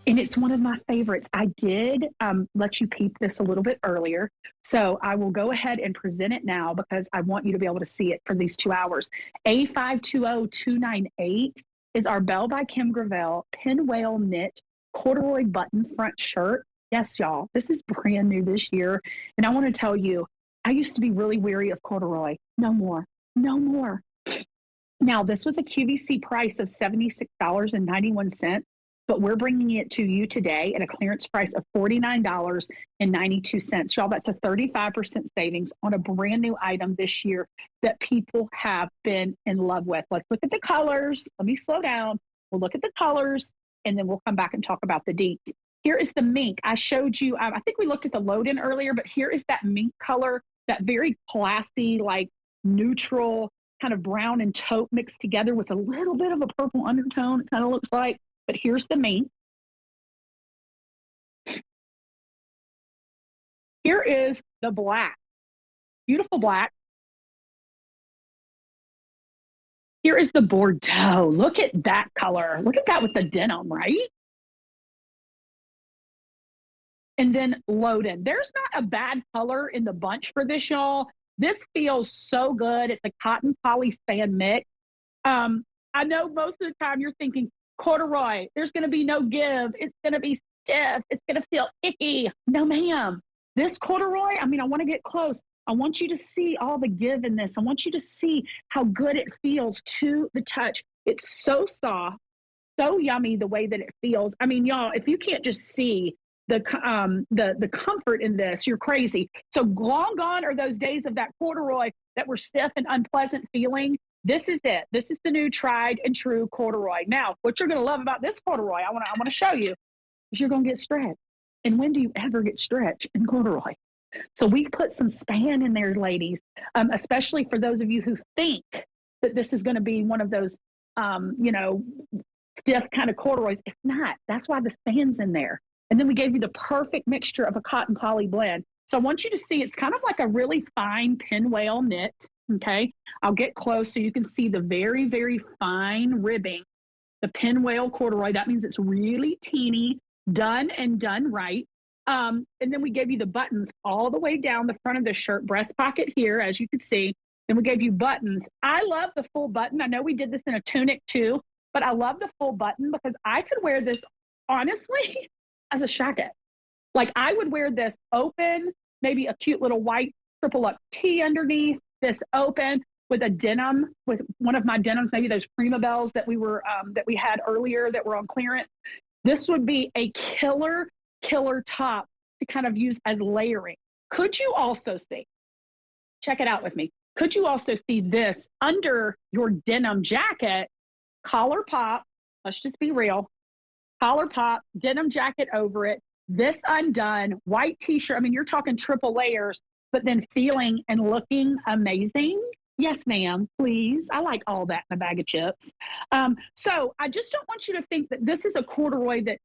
And it's one of my favorites. I did let you peep this a little bit earlier. So I will go ahead and present it now because I want you to be able to see it for these 2 hours. A520298 is our Belle by Kim Gravel Pinwale knit corduroy button front shirt. Yes, y'all, this is brand new this year. And I want to tell you, I used to be really weary of corduroy. No more. No more. Now, this was a QVC price of $76.91, but we're bringing it to you today at a clearance price of $49.92. Y'all, that's a 35% savings on a brand new item this year that people have been in love with. Let's look at the colors. Let me slow down. We'll look at the colors, and then we'll come back and talk about the deets. Here is the mink. I showed you, I think we looked at the load-in earlier, but here is that mink color, that very classy, like neutral, kind of brown and taupe mixed together with a little bit of a purple undertone, it kind of looks like. But here's the mink. Here is the black. Beautiful black. Here is the Bordeaux. Look at that color. Look at that with the denim, right? And then loaded. There's not a bad color in the bunch for this, y'all. This feels so good. It's a cotton poly span mix. I know most of the time you're thinking corduroy, there's going to be no give. It's going to be stiff. It's going to feel icky. No, ma'am. This corduroy, I want to get close. I want you to see all the give in this. I want you to see how good it feels to the touch. It's so soft, so yummy the way that it feels. Y'all, if you can't just see the comfort in this, you're crazy. So long gone are those days of that corduroy that were stiff and unpleasant feeling. This is it. This is the new tried and true corduroy. Now, what you're going to love about this corduroy, I want to show you, is you're going to get stretched. And when do you ever get stretched in corduroy? So we put some span in there, ladies, especially for those of you who think that this is going to be one of those, stiff kind of corduroys. It's not. That's why the span's in there. And then we gave you the perfect mixture of a cotton poly blend. So I want you to see, it's kind of like a really fine pinwale knit. Okay. I'll get close so you can see the very, very fine ribbing, the pinwale corduroy. That means it's really teeny, done and done right. And then we gave you the buttons all the way down the front of the shirt, breast pocket here, as you can see. Then we gave you buttons. I love the full button. I know we did this in a tunic too, but I love the full button because I could wear this, honestly, as a jacket. Like I would wear this open, maybe a cute little white triple up tee underneath, this open with a denim, with one of my denims, maybe those Prima Belles that we had earlier that were on clearance. This would be a killer top to kind of use as layering. Could you also see, check it out with me, could you also see this under your denim jacket, collar pop, let's just be real, collar pop, denim jacket over it, this undone, white t-shirt. You're talking triple layers, but then feeling and looking amazing. Yes, ma'am, please. I like all that in a bag of chips. So I just don't want you to think that this is a corduroy that,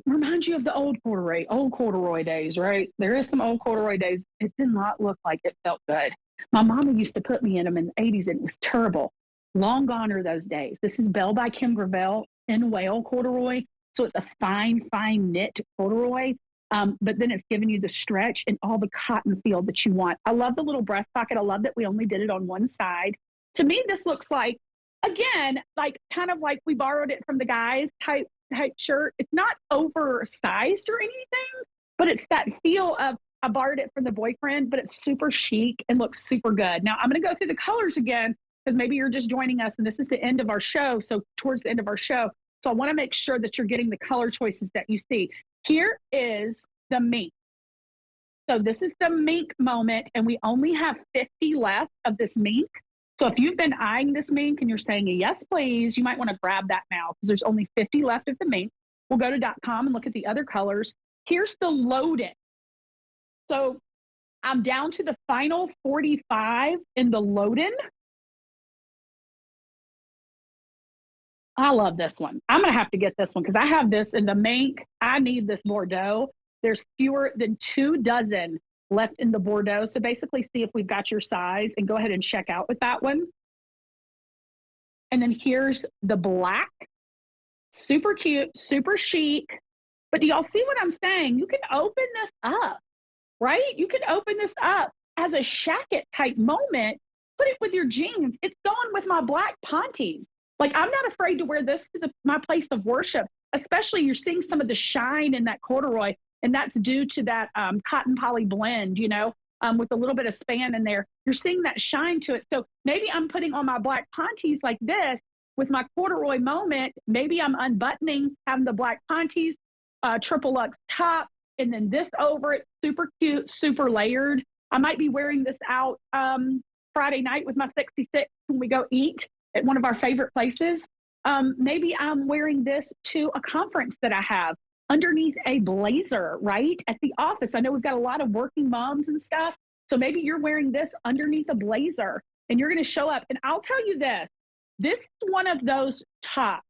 reminds you of the old corduroy days, right? There is some old corduroy days. It did not look like it felt good. My mama used to put me in them in the 80s and it was terrible. Long gone are those days. This is Belle by Kim Gravel in whale corduroy. So it's a fine knit corduroy. But then it's giving you the stretch and all the cotton feel that you want. I love the little breast pocket. I love that we only did it on one side. To me, this looks like, again, like kind of like we borrowed it from the guys type shirt. It's not oversized or anything, but it's that feel of, I borrowed it from the boyfriend, but it's super chic and looks super good. Now I'm going to go through the colors again, because maybe you're just joining us and this is the end of our show. So towards the end of our show. So I want to make sure that you're getting the color choices that you see. Here is the mink. So this is the mink moment, and we only have 50 left of this mink. So if you've been eyeing this mink and you're saying, yes, please, you might want to grab that now because there's only 50 left of the mink. We'll go to .com and look at the other colors. Here's the load-in. So I'm down to the final 45 in the load-in. I love this one. I'm going to have to get this one because I have this in the mink. I need this Bordeaux. There's fewer than 2 dozen left in the Bordeaux. So basically see if we've got your size and go ahead and check out with that one. And then here's the black. super cute, super chic. But do y'all see what I'm saying? You can open this up, right? You can open this up as a shacket type moment, put it with your jeans. It's going with my black panties. Like, I'm not afraid to wear this to my place of worship, especially you're seeing some of the shine in that corduroy, and that's due to that cotton poly blend, with a little bit of span in there. You're seeing that shine to it. So maybe I'm putting on my black panties like this with my corduroy moment. Maybe I'm unbuttoning, having the black panties, triple luxe top, and then this over it, super cute, super layered. I might be wearing this out Friday night with my sexy six when we go eat at one of our favorite places. Maybe I'm wearing this to a conference that I have underneath a blazer, right? At the office. I know we've got a lot of working moms and stuff. So maybe you're wearing this underneath a blazer and you're going to show up. And I'll tell you this is one of those tops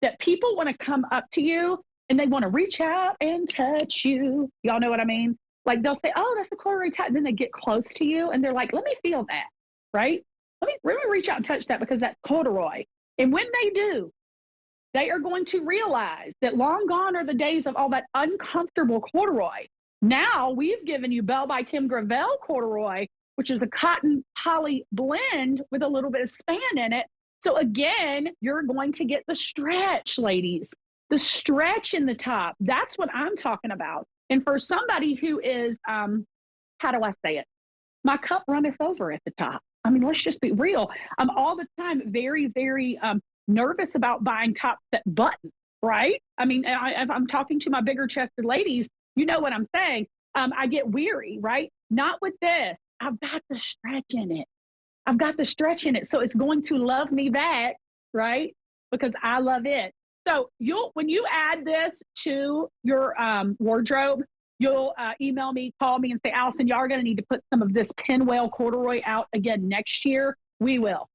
that people want to come up to you and they want to reach out and touch you. Y'all know what I mean? Like they'll say, oh, that's a corduroy top. And then they get close to you and they're like, let me feel that, right? Let me reach out and touch that because that's corduroy. And when they do, they are going to realize that long gone are the days of all that uncomfortable corduroy. Now we've given you Belle by Kim Gravel corduroy, which is a cotton poly blend with a little bit of span in it. So again, you're going to get the stretch, ladies, the stretch in the top. That's what I'm talking about. And for somebody who is, how do I say it? My cup runneth over at the top. I mean, let's just be real. I'm all the time very, very nervous about buying tops that button, right? I mean, if I'm talking to my bigger chested ladies, you know what I'm saying. I get weary, right? Not with this. I've got the stretch in it. I've got the stretch in it. So it's going to love me back, right? Because I love it. So when you add this to your wardrobe, you'll email me, call me and say, Allison, y'all are going to need to put some of this Pinwale corduroy out again next year. We will.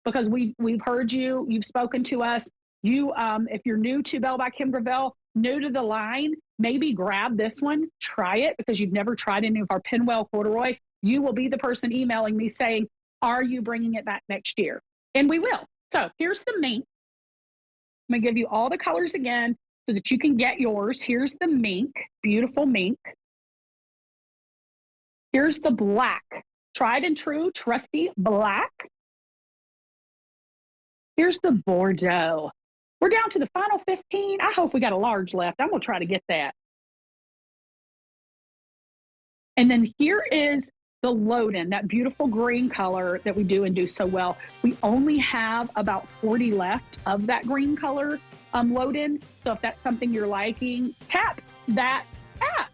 Because we've heard you, you've spoken to us. You, if you're new to Belle by Kim Gravel, new to the line, maybe grab this one, try it because you've never tried any of our Pinwale corduroy. You will be the person emailing me saying, are you bringing it back next year? And we will. So here's the mink. I'm gonna give you all the colors again so that you can get yours. Here's the mink, beautiful mink. Here's the black, tried and true, trusty black. Here's the Bordeaux. We're down to the final 15. I hope we got a large left. I'm going to try to get that. And then here is the Loden, that beautiful green color that we do and do so well. We only have about 40 left of that green color Loden. So if that's something you're liking, tap that app.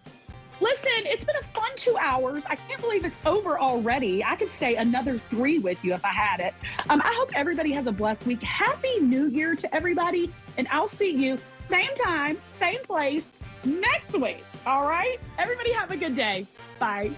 Listen, it's been a fun 2 hours. I can't believe it's over already. I could stay another 3 with you if I had it. I hope everybody has a blessed week. Happy New Year to everybody. And I'll see you same time, same place next week. All right? Everybody have a good day. Bye.